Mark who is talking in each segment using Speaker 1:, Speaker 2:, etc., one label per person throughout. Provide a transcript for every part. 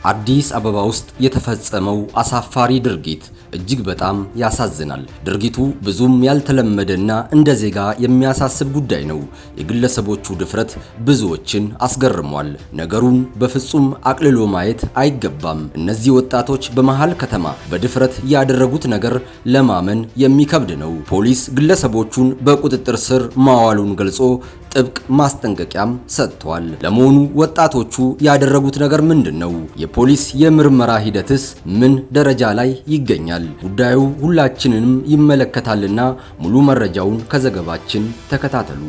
Speaker 1: አዲስ አበባ ውስጥ የተፈጸመው አሳፋሪ ድርጊት እጅግ በጣም ያሳዝናል። ድርጊቱ ብዙም ያልተለመደና እንደ ዜጋ የሚያሳስብ ጉዳይ ነው። የግለሰቦቹ ድፍረት ብዙዎችን አስገርሟል። ነገሩን በፍጹም አቅልሎ ማየት አይገባም። እነዚህ ወጣቶች በመሃል ከተማ በድፍረት ያደረጉት ነገር ለማመን የሚከብድ ነው። ፖሊስ ግለሰቦቹን በቁጥጥር ስር ማዋሉን ገልጾ ጥብቅ ማስጠንቀቂያም ሰጥቷል። ለመሆኑ ወጣቶቹ ያደረጉት ነገር ምንድነው? የፖሊስ የምርመራ ሂደትስ ምን ደረጃ ላይ ይገኛል? ጉዳዩ ሁላችንንም ይመለከታልና ሙሉ መረጃውን ከዘገባችን ተከታተሉ።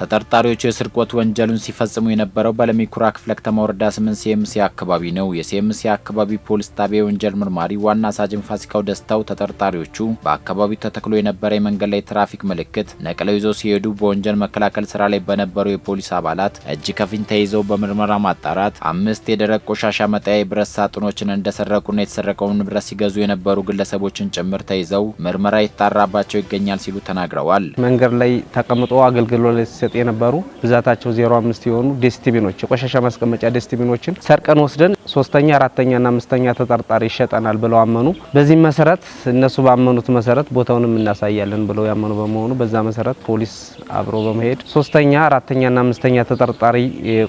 Speaker 2: ተጠርጣሪዎቹ የስርቆት ወንጀሉን ሲፈጽሙ የነበረው በለሚ ኩራ ክፍለ ከተማ ወረዳ 8 ሲኤምሲ አካባቢ ነው። የሲኤምሲ አካባቢ ፖሊስ ጣቢያ ወንጀል መርማሪ ዋና ሳጅን ፋሲካው ደስታው ተጠርጣሪዎቹ በአካባቢው ተተክሎ የነበረ የመንገድ ላይ ትራፊክ ምልክት ነቅለው ይዘው ሲሄዱ በወንጀል መከላከል ስራ ላይ በነበሩ የፖሊስ አባላት እጅ ከፍንጅ ተይዘው በምርመራ ማጣራት 5 የደረቅ ቆሻሻ መጣያ የብረት ሳጥኖችን እንደሰረቁና የተሰረቀውን ንብረት ሲገዙ የነበሩ ግለሰቦችን ጭምር ተይዘው ምርመራ ይጣራባቸው ይገኛል ሲሉ ተናግረዋል።
Speaker 3: መንገድ ላይ ተቀምጦ አገልግሎት የነበሩ ብዛታቸው 05 የሆኑ ዴስቲቪኖች የቆሻሻ ማስቀመጫ ዴስቲቪኖችን ሰርቀን ወስደን 3ኛ 4ኛ እና 5ኛ ተጠርጣሪ ይሸጠናል ብለው አመኑ። በዚህ መሰረት እነሱ ባመኑት መሰረት ቦታውንም እናሳያለን ብለው ያመኑ በመሆኑ በዛ መሰረት ፖሊስ አብሮ በመሄድ 3ኛ 4ኛ እና 5ኛ ተጠርጣሪ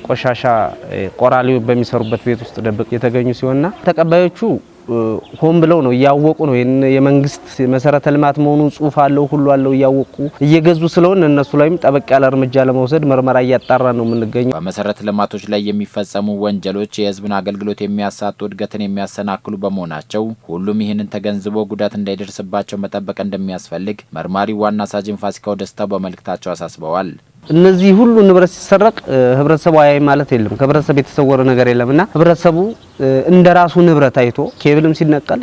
Speaker 3: ቆሻሻ ቆራሊ በሚሰሩበት ቤት ውስጥ ደብቅ የተገኙ ሲሆንና ተቀባዮቹ ሆም ብለው ነው ያወቁ ነው የመንግስት መሰረተ ልማት መሆኑን ጽሁፍ አለው ሁሉ አለው ያወቁ እየገዙ ስለሆነ እነሱ ላይም ጠበቅ ያለ እርምጃ ለመውሰድ ምርመራ እያጣራ ነው የምንገኘው።
Speaker 2: በመሰረተ ልማቶች ላይ የሚፈጸሙ ወንጀሎች የህዝብን አገልግሎት የሚያሳጡ እድገትን የሚያሰናክሉ በመሆናቸው ሁሉም ይህንን ተገንዝቦ ጉዳት እንዳይደርስባቸው መጠበቅ እንደሚያስፈልግ መርማሪ ዋና ሳጅን ፋሲካው ደስታው በመልእክታቸው አሳስበዋል።
Speaker 3: እነዚህ ሁሉ ንብረት ሲሰረቅ ህብረተሰቡ አያይ ማለት የለም። ከህብረተሰቡ የተሰወረ ነገር የለምና ህብረተሰቡ እንደራሱ ንብረት አይቶ ኬብልም ሲነቀል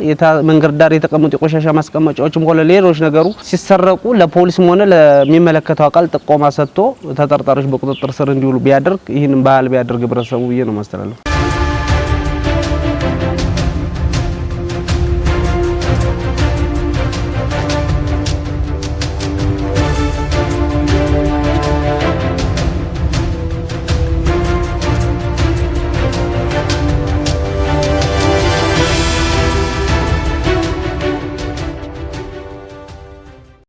Speaker 3: መንገድ ዳር የተቀመጡ የቆሻሻ ማስቀመጫዎችም ሆነ ሌሎች ነገሩ ሲሰረቁ ለፖሊስም ሆነ ለሚመለከተው አካል ጥቆማ ሰጥቶ ተጠርጣሪዎች በቁጥጥር ስር እንዲውሉ ቢያደርግ ይህንን ባህል ቢያደርግ ህብረተሰቡ ብዬ ነው ማስተላለፍ።